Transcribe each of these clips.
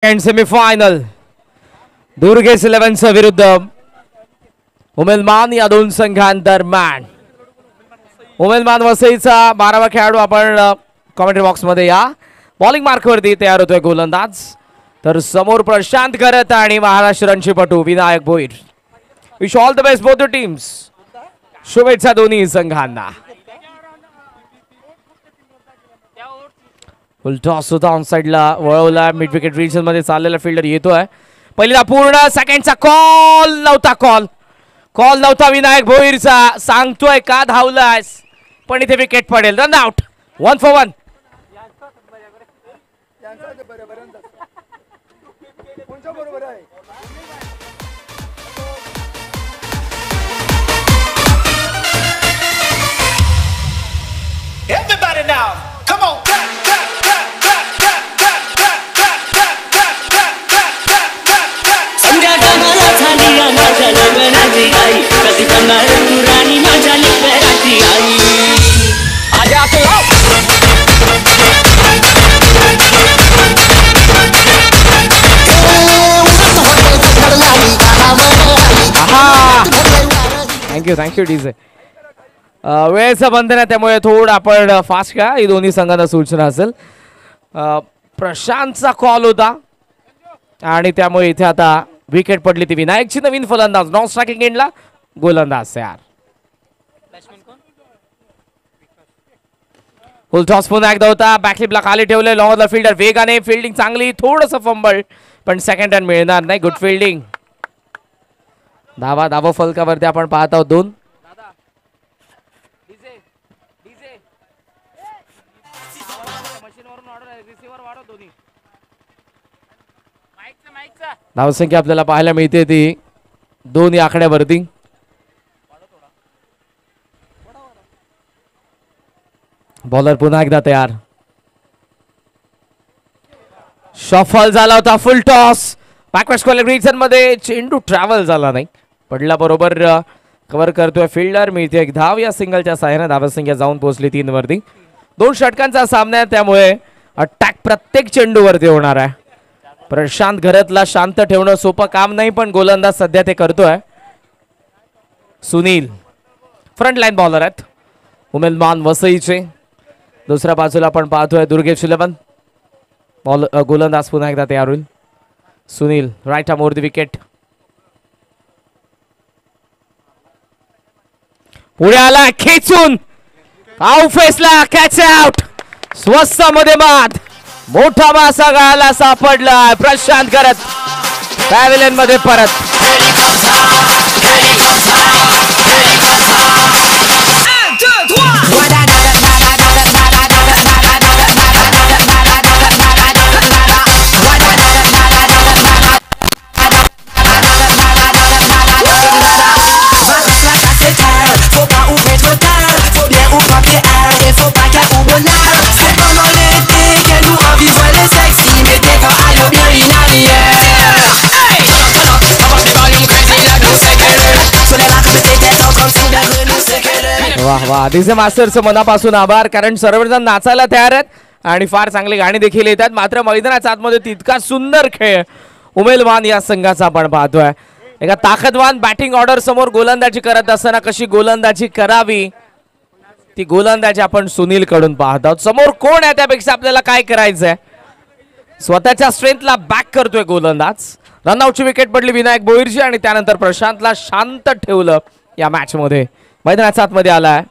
And semifinal Durgesh 11 विरुद्ध उमेदमान या दोन संघांदरम्यान. उमेदमान वसईचा 12वा खेळाडू आपण कॉमेंट्री बॉक्स मध्ये या. बॉलिंग मार्कवरती तयार होतोय गोलंदाज, तर समोर प्रशांत करत आणि महाराष्ट्रांची पटू Vinayak Bhoir. Wish all the best both the teams. शुभेच्छा दोन्ही संघांना. फुल टॉस होता ऑन साइडला वळवला. मिड विकेट रिजन मध्ये चाललेला फिल्डर येतोय. पहिला पूर्ण सेकंडचा कॉल नव्हता विनायक भोईरचा. सांगतोय का धावलायस, पण इथे विकेट पडेल. Run out. 1 for 1. Everybody now, come on. संध्या गाण्याला झाली माझ्या लग्नाची आई, कधी करणार तू राणी माझ्या लेकराची आई. आजा तो थँक्यू डीजे. वेळेचं बंधन आहे त्यामुळे थोडं आपण फास्ट का ही दोन्ही संघांना सूचना असेल. प्रशांतचा कॉल होता आणि त्यामुळे इथे आता विकेट पडली. ती विनायकची नवीन फलंदाज नॉन स्ट्रायकिंग एंडला गोलंदाज तयार. फुल टॉस पुन्हा एकदा होता. बॅकलिपला खाली ठेवले. लॉंगला फिल्डर वेगाने फिल्डिंग चांगली. थोडंसं फंबल पण सेकंड रन मिळणार नाही. Good fielding. धावा फलकावरती आपण पाहत आहोत 2. धावसंख्या आपल्याला पाहायला मिळते ती 2 या आकड्यावरती. बॉलर पुन्हा एकदा तयार. शफल झाला होता. Full toss backward square region मध्ये चेंडू ट्रॅव्हल झाला नाही. पडला बरोबर कव्हर करतोय फिल्डर. मिळते एक धाव. या सिंगलच्या साहाय्याने धावसंख्या जाऊन पोहोचली 3 वरती. 2 षटकांचा सामना आहे त्यामुळे अटॅक प्रत्येक चेंडूवरती होणार आहे. प्रशांत घरातला शांत ठेवणं सोपं काम नाही, पण गोलंदाज सध्या ते करतोय. सुनील फ्रंट लाईन बॉलर आहेत उमेदमान वसईचे. दुसऱ्या बाजूला आपण पाहतोय दुर्गेश 11. गोलंदाज पुन्हा एकदा तयार होईल. Sunil right arm over the wicket. पुढे आला खेचून आउटफेसला कॅच आउट. स्वस्त मध्ये मात. मोठा मासा गाळाला सापडला. प्रशांत करत पॅव्हिलियन मध्ये परत. वाह वाह. डीजे मास्टरचं मनापासून आभार, कारण सर्वजण नाचायला तयार आहेत आणि फार चांगली गाणी देखील येतात. मात्र मैदानाच्या आतमध्ये तितका सुंदर खेळ उमेदवान या संघाचा आपण पाहतोय. एका ताकदवान बॅटिंग ऑर्डर समोर गोलंदाजी करत असताना कशी गोलंदाजी करावी ती गोलंदाजी आपण सुनील कडून पाहत आहोत. समोर कोण आहे त्यापेक्षा आपल्याला काय करायचंय. स्वतःच्या स्ट्रेंथला बॅक करतोय गोलंदाज. रनआउटची विकेट पडली विनायक भोईरची आणि त्यानंतर प्रशांतला शांत ठेवलं या मॅच मध्ये. मैदानाच्या आतमध्ये आलाय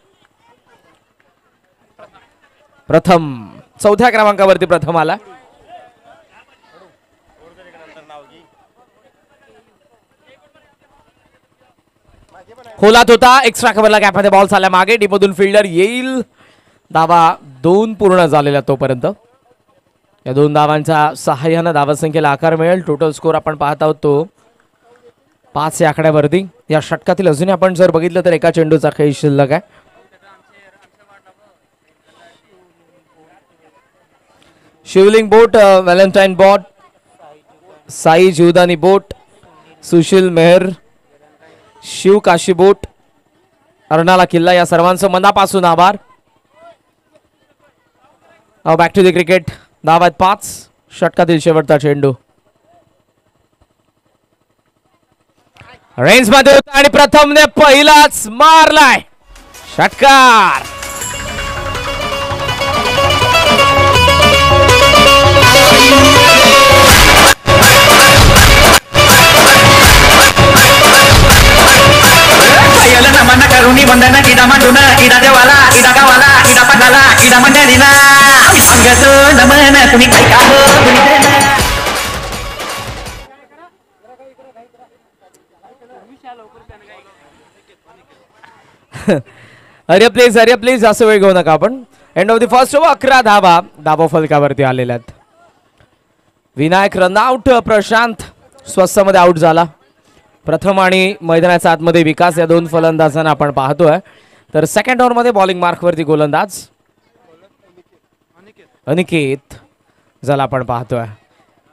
प्रथम. 4थ्या क्रमांकावरती प्रथम आला. खोलात होता. एक्स्ट्रा कव्हरला गॅपमध्ये बॉल चालला मागे. डीपमधून फिल्डर येईल. धावा 2 पूर्ण झालेल्या तोपर्यंत. या 2 धावांच्या सहाय्यानं धावसंख्येला आकार मिळेल. टोटल स्कोर आपण पाहत आहोत तो 5 या आकड्यावरती. या षटकातील अजूनही आपण जर बघितलं तर एका चेंडूचा खेळ शिल्लक आहे. Shivling boat, Valentine boat, Sai Jeevdani boat, Sushil Meher, Shiv Kashi boat, Arnala किल्ला, या सर्वांचं मनापासून आभार. Back to the cricket. धाव आहेत 5. षटकातील शेवटचा चेंडू. रेंज मध्ये होता आणि प्रथमने पहिलाच मारलाय षटकार. नमन करुणी वंदन इडा मांडून इडा देवाला इडा गावाला इडा पाठाला इडा मंडळीला सांगतो नमन तुम्ही काय अरे प्लीज जास्त वेळ घेऊ नका आपण. End of the first over 11 धाबा फलकावरती आलेल्यात. विनायक रनआउट, प्रशांत स्वस्त मध्ये आउट झाला. प्रथम आणि मैदानाच्या आतमध्ये विकास या दोन फलंदाजांना आपण पाहतोय. तर सेकंड ओव्हर मध्ये बॉलिंग मार्कवरती गोलंदाज अनिकेत ज्याला आपण पाहतोय.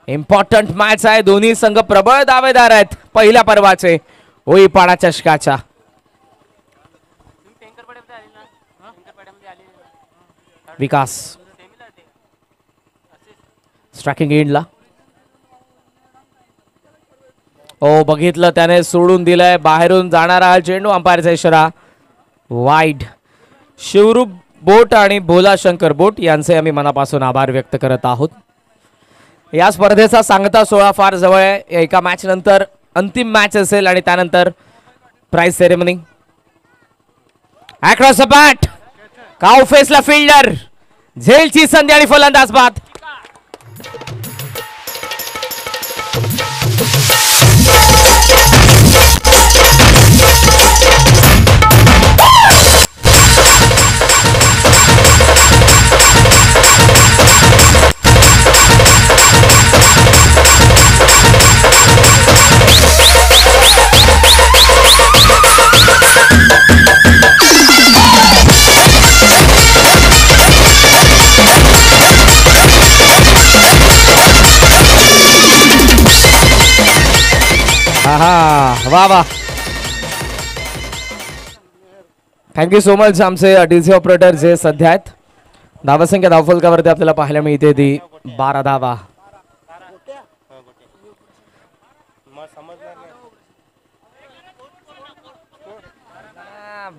इम्पॉर्टंट मॅच आहे. दोन्ही संघ प्रबळ दावेदार आहेत पहिल्या पर्वाचे ओईपाडा चषकाच्या. विकास स्ट्रायकिंग एंडला. ओ बघितलं त्याने सोडून दिलंय. बाहेरून जाणारा चेंडू. अंपायरचा इशारा वाईड. शिवरूप बोट आणि भोला शंकर बोट यांचे आम्ही मनापासून आभार व्यक्त करत आहोत. या स्पर्धेचा सांगता सोहळा फार जवळ आहे. एका मॅच नंतर अंतिम मॅच असेल आणि त्यानंतर prize ceremony. Across the bat. काउ फेसला फिल्डर. झेलची संधी आणि फलंदाज बाद. वा वा. थँक्यू सो मच आमचे डीसी ऑपरेटर जे सध्या आहेत. धावसंख्या धावफलकावरती आपल्याला पाहायला मिळते ती 12 धावा.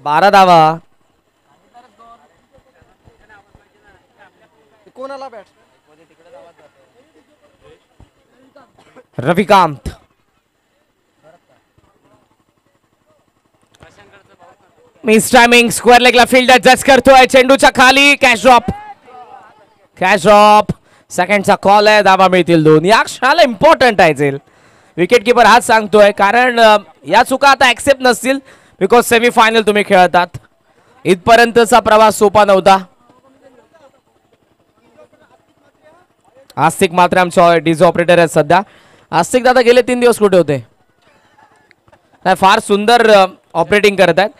बारा धावा. Ravikant miss timing. स्क्वेअर लेगला फिल्डर जज करतोय. चेंडूच्या खाली कॅच ड्रॉप. सेकंडचा कॉल आहे. धावा मिळतील 2. या क्षणाला इम्पॉर्टंट आहे जेल. विकेट किपर हाच सांगतोय कारण या चुका आता ऍक्सेप्ट नसतील बिकॉज सेमीफायनल तुम्ही खेळतात. इथपर्यंतचा प्रवास सोपा नव्हता. आस्तिक मात्र आमचे डीजे ऑपरेटर आहेत सध्या. आस्तिक दादा गेले 3 दिवस कुठे होते? फार सुंदर ऑपरेटिंग करत आहेत.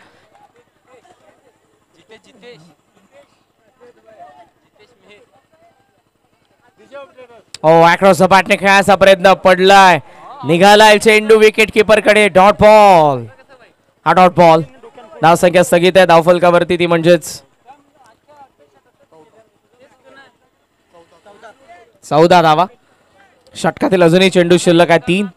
ओ अक्रॉस द बॅटने खेळायचा प्रयत्न पडलाय. निघालाय चेंडू विकेट किपर कडे. Dot ball. हा डॉट बॉल. धावसंख्या स्थगित आहे धावफलकावरती ती म्हणजेच 14 धावा. षटकातील अजूनही चेंडू शिल्लक आहे 3.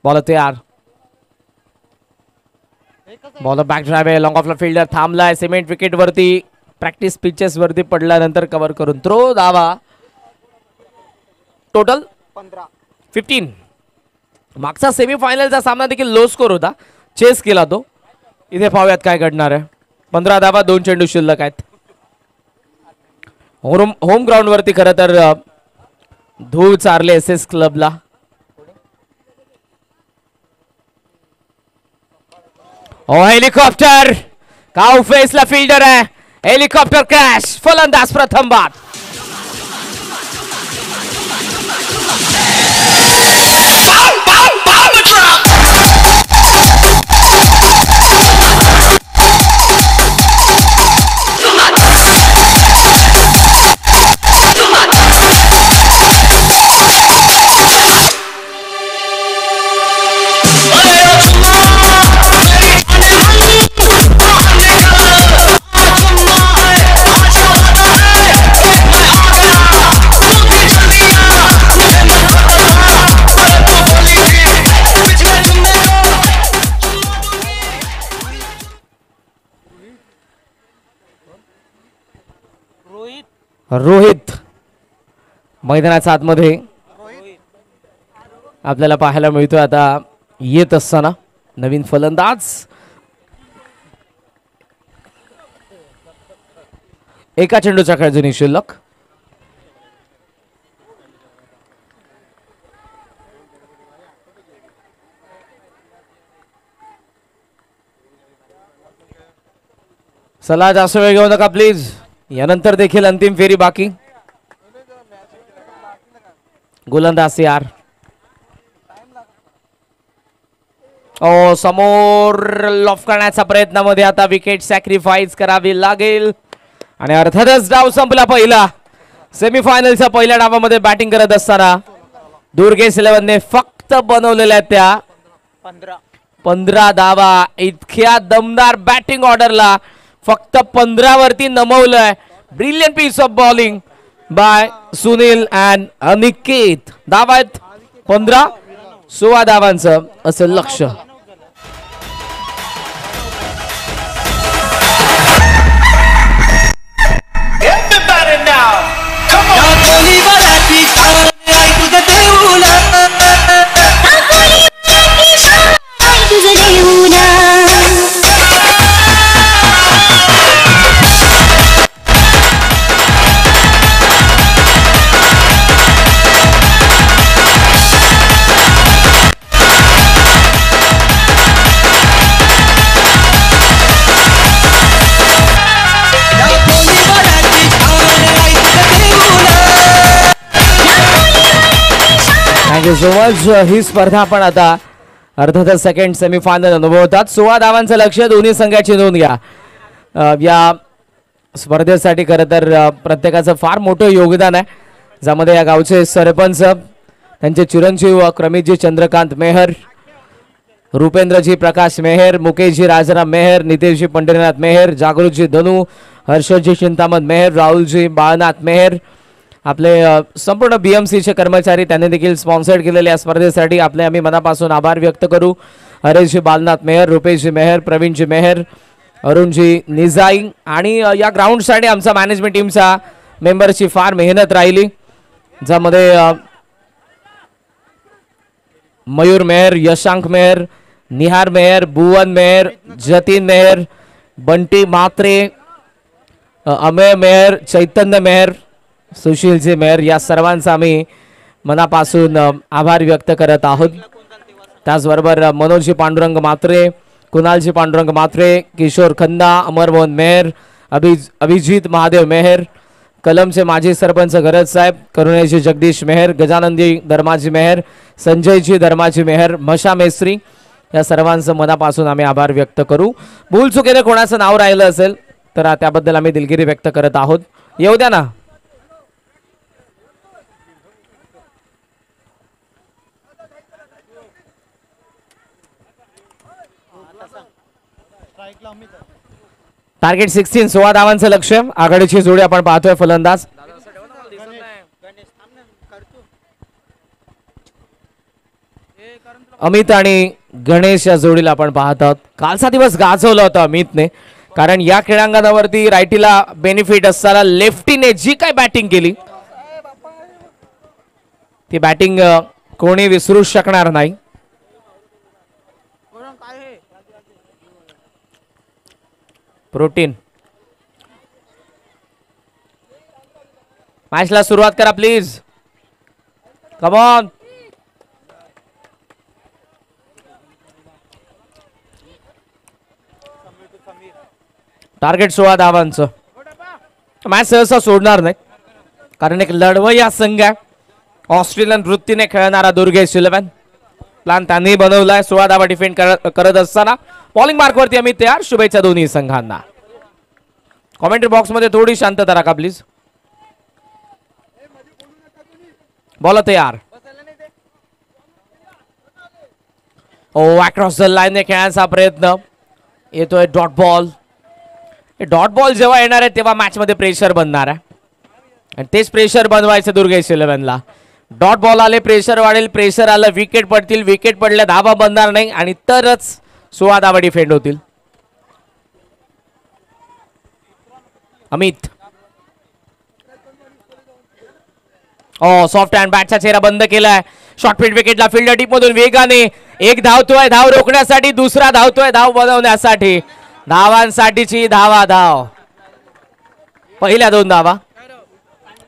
बॉल तयार. बॉल बॅक ड्राइव्ह आहे. लॉंग ऑफला फिल्डर थांबलाय. सिमेंट विकेट वरती प्रॅक्टिस पिचेस वरती पडल्यानंतर कव्हर करून थ्रो. धावा टोटल 15. मागचा सेमीफायनलचा सामना देखील लो स्कोर होता. चेस केला तो. इथे पाहूयात काय घडणार आहे. 15 धावा 2 चेंडू शिल्लक आहेत. होम ग्राउंड वरती खरं तर धूळ चारले SS क्लबला. ओ हेलिकॉप्टर. काउ फेसला फिल्डर आहे. Helicopter crash. फलंदाज प्रथम बाद. रोहित मैदानाच्या आतमध्ये आपल्याला पाहायला मिळतोय आता येत असताना नवीन फलंदाज. एका चेंडूचा खेळ जुनी शिल्लक. चला जास्त वेळ घेऊ नका प्लीज. यानंतर देखील अंतिम फेरी बाकी. गोलंदाज यार समोर लॉफ करण्याचा प्रयत्नामध्ये आता विकेट सॅक्रिफाईस करावी लागेल आणि अर्थातच डाव संपला पहिला. सेमीफायनलच्या पहिल्या डावामध्ये बॅटिंग करत असताना दुर्गेश 11ने फक्त बनवलेल्या त्या 15 धावा. इतक्या दमदार बॅटिंग ऑर्डरला फक्त 15 वरती नमवलंय. Brilliant piece of bowling by Sunil and Aniket. धावा आहेत 15. 16 धावांचं असं लक्ष. Thank you so much. ही स्पर्धा आपण आता अर्थातच सेकंड सेमीफायनल अनुभवतात. 16 धावांचं लक्ष दोन्ही संघाची नोंद घ्या. या स्पर्धेसाठी खरं तर प्रत्येकाचं फार मोठं योगदान आहे, ज्यामध्ये या गावचे सरपंच, त्यांचे चिरंजीव क्रमितजी चंद्रकांत मेहर, रुपेंद्रजी प्रकाश मेहर, मुकेशजी राजाराम मेहर, नितेशजी पंढरीनाथ मेहर, जागृतजी धनू, हर्षदजी चिंतामण मेहर, राहुलजी बाळनाथ मेहर, आपले संपूर्ण BMCचे कर्मचारी, त्यांनी देखील स्पॉन्सर्ड केलेल्या स्पर्धेसाठी आपले आम्ही मनापासून आभार व्यक्त करू. हरेशजी बालनाथ मेहर, रुपेशजी मेहर, प्रवीणजी मेहर, अरुणजी निजाई आणि या ग्राउंडसाठी आमचा मॅनेजमेंट टीमचा मेंबर्सची फार मेहनत राहिली, ज्यामध्ये मयूर मेहर, यशांक मेहर, निहार मेहर, भुवन मेहर, जतीन मेहर, बंटी म्हात्रे, अमेय मेहर, चैतन्य मेहर, सुशीलजी मेहर, या सर्वांचा आम्ही मनापासून आभार व्यक्त करत आहोत. त्याचबरोबर मनोजजी पांडुरंग म्हात्रे, कुणालजी पांडुरंग म्हात्रे, किशोर खन्ना, अमरमोहन मेहर, अभिजित महादेव मेहर, कलमचे माजी सरपंच गरज साहेब, करुणेजी जगदीश मेहर, गजानंदी धर्माजी मेहर, संजयजी धर्माजी मेहर, मशा मेस्त्री, या सर्वांचं मनापासून आम्ही आभार व्यक्त करू. भूल चुकीने कोणाचं नाव राहिलं असेल तर त्याबद्दल आम्ही दिलगिरी व्यक्त करत आहोत. येऊ द्या ना. टार्गेट 16, 16 धावांचं लक्ष. आघाडीची जोडी आपण पाहतोय. फलंदाज अमित आणि गणेश या जोडीला आपण पाहत आहोत. कालचा दिवस गाजवला होता अमितने, कारण या खेळांगणावरती रायटीला बेनिफिट असताना लेफ्टीने जी काय बॅटिंग केली ती बॅटिंग कोणी विसरू शकणार नाही. प्रोटीन मॅचला सुरुवात करा प्लीज. Come on. टार्गेट 16 धावांचं. मॅच सहसा सोडणार नाही, कारण एक लढवय्या संघ आहे. ऑस्ट्रेलियन वृत्तीने खेळणारा दुर्गेश 11 प्लॅन त्यांनी बनवलाय. 16 धावा डिफेंड करत असताना बॉलिंग मार्कवरती आम्ही तयार. शुभेच्छा दोन्ही संघांना. कॉमेंट्री बॉक्स मध्ये थोडी शांतता राखा प्लीज. बॉल तयार. अक्रॉस द लाईन खेळण्याचा प्रयत्न येतोय. Dot ball. डॉट बॉल जेव्हा येणार आहे तेव्हा मॅच मध्ये प्रेशर बनणार आहे, आणि तेच प्रेशर बनवायचं दुर्गेश 11ला. डॉट बॉल आले प्रेशर वाढेल, प्रेशर आलं विकेट पडतील, विकेट पडल्या धावा बनणार नाही, आणि तरच 16 धावा डिफेंड होतील. अमित सॉफ्ट हँड बॅटचा चेहरा बंद केलाय. शॉर्ट फील्ड विकेटला फिल्डर डीप मधून वेगाने एक धावतोय, धाव रोखण्यासाठी, दुसरा धावतोय धाव बनवण्यासाठी. धावांसाठीची धाव. पहिल्या 2 धावा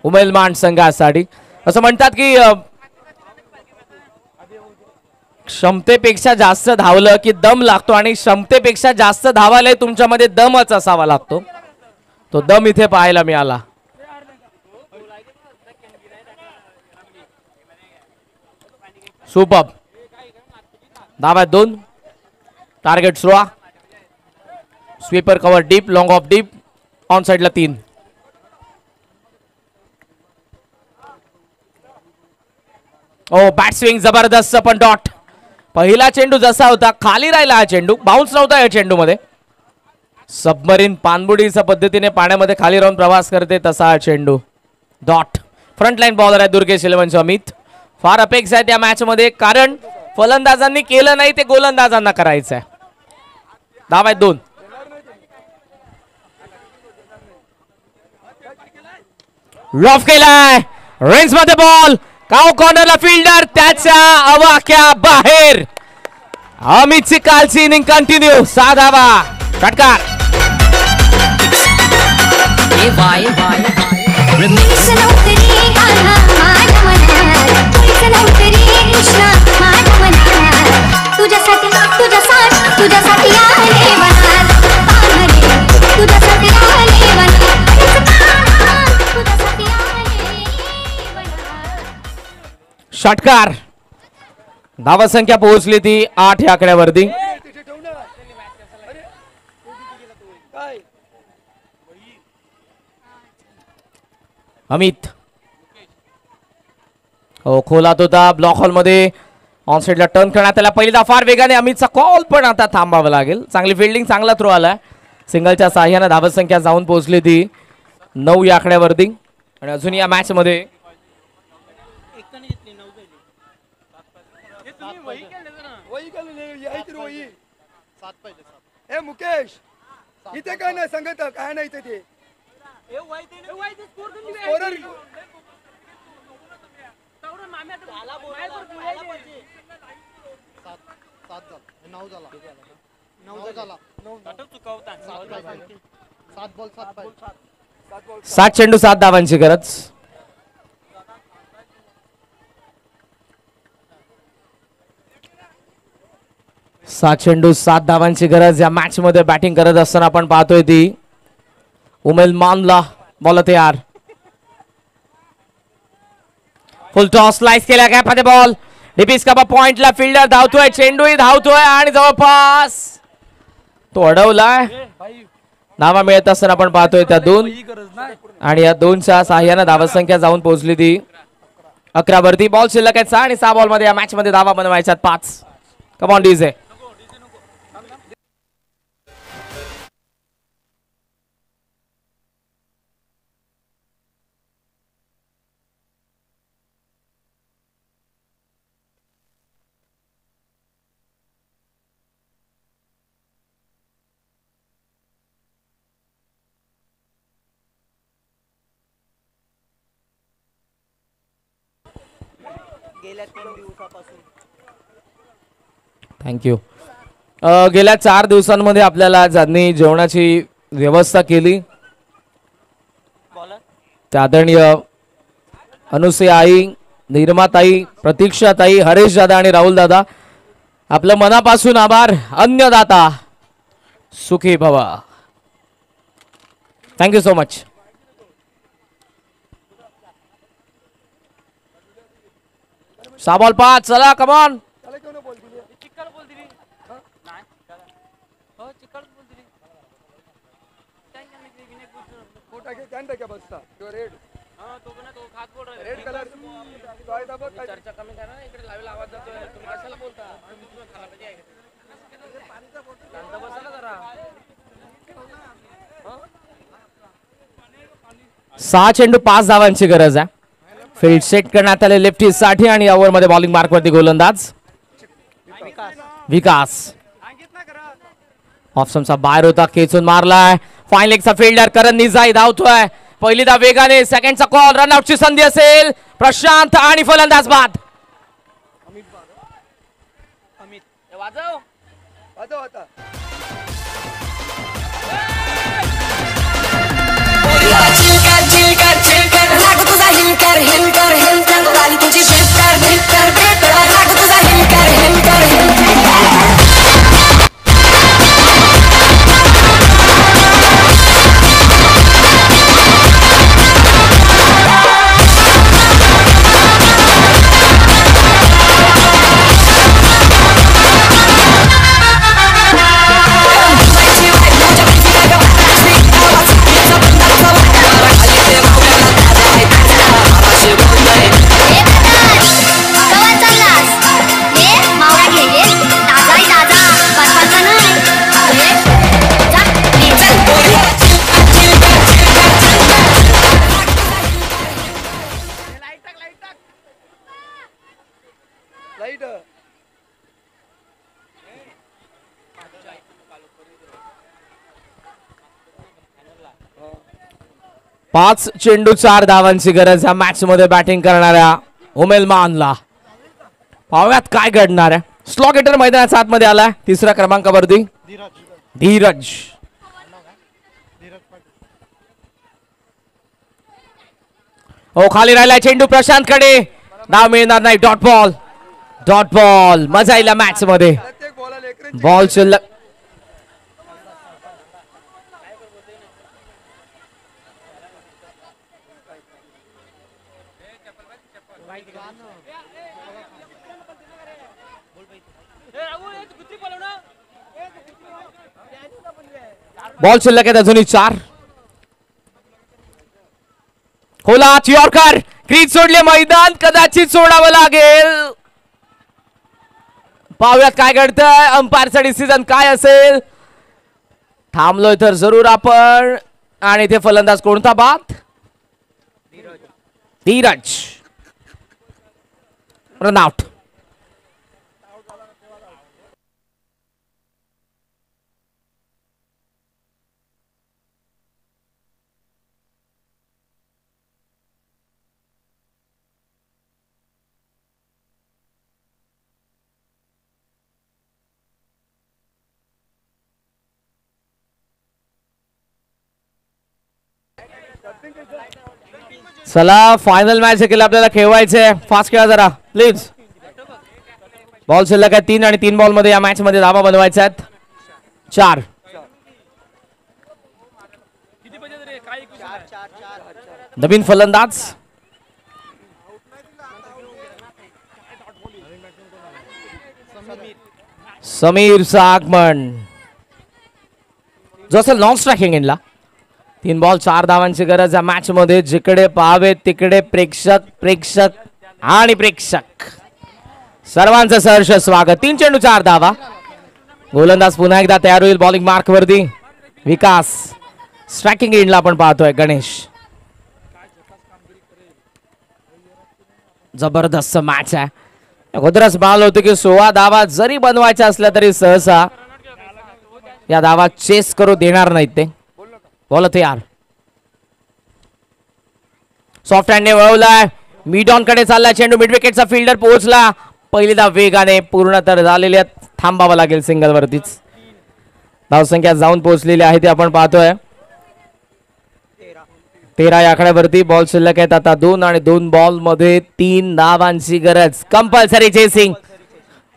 उमेलमान संघासाठी. असं म्हणतात की क्षमतेपेक्षा जास्त धावलं की दम लागतो आणि क्षमतेपेक्षा जास्त धावायला तुमच्यामध्ये दमच असावा लागतो. तो दम इथे पाहायला मिळाला. सुपर. धावा 2. Target slow. Sweeper cover deep, long of deep, on साइडला 3. बॅट स्विंग जबरदस्त पण डॉट. पहिला चेंडू जसा होता खाली राहिला, हा चेंडू बाउन्स नव्हता या चेंडू मध्ये. सबमरीन पाणबुडीच्या पद्धतीने पाण्यामध्ये खाली राहून प्रवास करते तसा हा चेंडू. डॉट. फ्रंट लाईन बॉलर आहे दुर्गेश इलेव्हनचे अमित. फार अपेक्षा आहे त्या मॅच मध्ये, कारण फलंदाजांनी केलं नाही ते गोलंदाजांना करायचं आहे. धावा 2. लॉफ केलाय रेंज मध्ये बॉल. काव कॉर्नरला फिल्डर त्याच्या अवाक्या बाहेर. अमितची कालची इनिंग कंटिन्यू. 6 धावा. षटकार. षटकार. धावा संख्या पोहोचली ती 8 या आकड्यावरती. अमित खोलात होता ब्लॉक हॉल मध्ये. ऑन साइडला टर्न करण्यात आला. पहिला फार वेगाने अमितचा कॉल पण आता थांबावा लागेल. चांगली फिल्डिंग, चांगला थ्रो आला. सिंगलच्या साह्याने धावा संख्या जाऊन पोहोचली ती 9 या आकड्यावरती. आणि अजून या मॅच मध्ये मुकेश इथे काय नाही सांगत, काय नाही ते सात चेंडू 7 धावांची गरज. सात चेंडू 7 धावांची गरज. या मॅच मध्ये बॅटिंग करत असताना आपण पाहतोय ती उमेलमानला बॉल तयार. फुल टॉस स्लाइस केला गॅप मध्ये बॉल. डिपिस का पॉइंटला फिल्डर धावतोय, चेंडूही धावतोय आणि जवळपास तो अडवलाय. धावा मिळत असताना आपण पाहतोय त्या 2 आणि या 2च्या साह्याने धावा संख्या जाऊन पोहोचली ती 11 वरती. बॉल शिल्लक आहे 6 आणि 6 बॉल मध्ये या मॅच मध्ये धावा बनवायच्यात 5. Come on DJ. थँक्यू. गेल्या 4 दिवसांमध्ये आपल्याला ज्यांनी जेवणाची व्यवस्था केली त्या आदरणीय अनुसयाई, निर्माताई, प्रतीक्षाताई, हरेश दादा आणि राहुल दादा, आपलं मनापासून आभार. अन्नदाता सुखी भव. Thank you so much. साबॉल 5. चला कमॉन. सहा चेंडू 5 धावांची गरज आहे. फील्ड सेट करण्यात आले लेफ्टी साठी आणि ओव्हर मध्ये बॉलिंग मार्क वरती गोलंदाज विकास. ऑफ स्टंपचा बाहेर होता, खेचून मारलाय. फाईन लेगचा फिल्डर करण निजाई धावतोय. पहिली दा वेगाने सेकंडचा कॉल रनआउटची संधी असेल प्रशांत आणि फलंदाज बाद. वाजव आता लाईट 5 चेंडू 4 धावांची गरज या मॅच मध्ये बॅटिंग करणाऱ्या उमेल मानला. पाहुयात काय घडणार आहे. स्लॉगेटर मैदानाच्या आतमध्ये आलाय तिसऱ्या क्रमांकावरती धीरज. हो खाली राहिलाय चेंडू प्रशांत कडे धाव मिळणार नाही. डॉट बॉल मजा येईल मॅच मध्ये. प्रत्येक बॉलाला एक रन बॉल शिल्लक बॉल शिल्लक आहेत अजूनही 4. होला यॉर्कर क्रीज सोडले मैदान कदाचित सोडावं लागेल. पाहूयात काय घडतंय. अंपायरचा डिसिजन काय असेल. थांबलोय तर जरूर आपण. आणि इथे फलंदाज कोणता बाद धीरज. रनआउट. चला फायनल मॅच देखील आपल्याला खेळवायचे. फास्ट खेळा जरा प्लीज. बॉल शिल्लक आहे 3 आणि 3 बॉल मध्ये या मॅच मध्ये धावा बनवायच्या आहेत 4. नवीन फलंदाज समीरचं आगमन जो असेल नॉन स्ट्रायकिंग इनला. 3 बॉल 4 धावांची गरज या मॅच मध्ये. जिकडे पाहावे तिकडे प्रेक्षक आणि प्रेक्षक सर्वांचं सहर्ष स्वागत. 3 चेंडू 4 धावा. गोलंदाज पुन्हा एकदा तयार होईल बॉलिंग मार्क वरती. विकास स्ट्रायकिंग एंडला आपण पाहतोय गणेश. जबरदस्त मॅच आहे. अगोदरच बॉल होते की 16 धावा जरी बनवायच्या असल्या तरी सहसा या धावा चेस करू देणार नाहीत ते. बॉल तयार. सॉफ्ट हँडने वळवलाय. मिड ऑन कडे चाललाय चेंडू. मिड विकेटचा फिल्डर पोहोचला. पहिल्यांदा वेगाने पूर्ण तर झालेले थांबावं लागेल सिंगल वरतीच. धावसंख्या जाऊन पोहोचलेली आहे ते आपण पाहतोय 13 या आकड्यावरती. बॉल शिल्लक आहेत आता 2 आणि 2 बॉल मध्ये 3 धावांची गरज. कंपल्सरी चेसिंग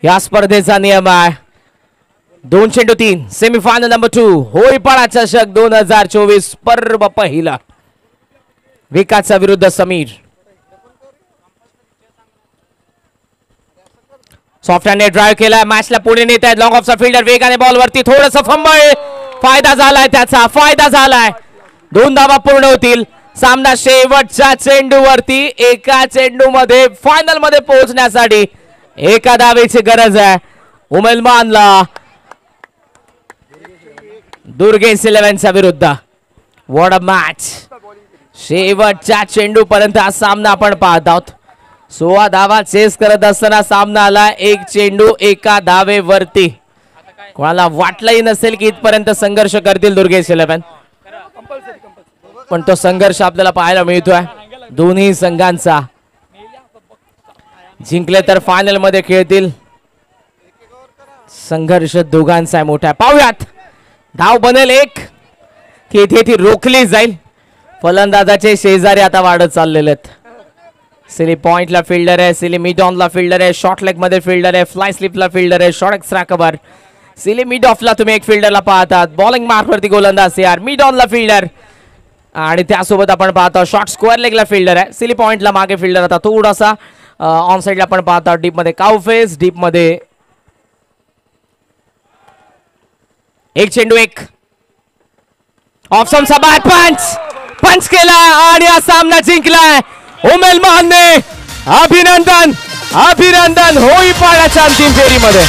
या स्पर्धेचा नियम आहे. 2 चेंडू 3 सेमीफायनल नंबर 2 होळीपाडा चषक 2024 पर्व पहिला. विकासच्या विरुद्ध समीर. सॉफ्ट हँडने ड्राइव्ह केलाय. मॅचला पुढे नेत आहेत लॉंग ऑफचा फिल्डर. वेगाने बॉल वरती थोडंसं फंबळ. फायदा झालाय त्याचा. फायदा झालाय. 2 धावा पूर्ण होतील. सामना शेवटच्या चेंडूवरती. एका चेंडू मध्ये फायनल मध्ये पोहोचण्यासाठी एका धावेची गरज आहे उमेल मानला दुर्गेश 11च्या विरुद्ध. What a match. शेवटच्या चेंडू पर्यंत हा सामना आपण पाहत आहोत. 16 धावा चेस करत असताना सामना आला 1 चेंडू 1 धावेवरती. कोणाला वाटलंही नसेल की इथपर्यंत संघर्ष करतील दुर्गेश 11. पण तो संघर्ष आपल्याला पाहायला मिळतोय दोन्ही संघांचा. जिंकले तर फायनल मध्ये खेळतील. संघर्ष दोघांचा आहे मोठा. पाहूयात धाव बनेल एक की इथे ती रोखली जाईल. फलंदाजाचे शेजारी आता वाढत चाललेले आहेत. सिली पॉइंटला फिल्डर आहे, सिली मिड ऑनला फिल्डर आहे, शॉर्ट लेग मध्ये फिल्डर आहे, फ्लाय स्लिपला फिल्डर आहे, short extra cover. Silly mid ऑफला तुम्ही एक फिल्डरला पाहतात. बॉलिंग मार्क वरती गोलंदाज यार मिड ऑनला फिल्डर आणि त्यासोबत आपण पाहतो शॉर्ट स्क्वेअर लेगला फिल्डर आहे. सिली पॉइंटला मागे फिल्डर आता थोडासा ऑन साइडला आपण पाहतो. डीप मध्ये काउफेस, डीप मध्ये एक चेंडू एक ऑफ स्टंपचा बाद पंच केला आणि हा सामना जिंकलाय उमेल मानने. अभिनंदन अभिनंदन होईपाड्याच्या अंतिम फेरीमध्ये.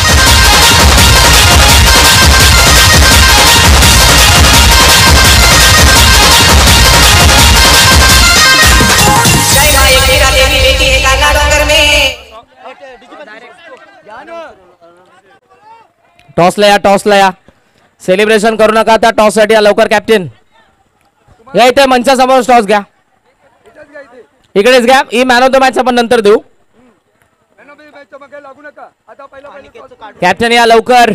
टॉसला या सेलिब्रेशन करू नका आता. टॉस साठी या लवकर कॅप्टन या इथे मंचासमोर टॉस घ्या. इकडेच घ्या. He man of the match आपण नंतर देऊ. मॅन ऑफ द मॅच लागू नका आता पहिला कॅप्टन या लवकर.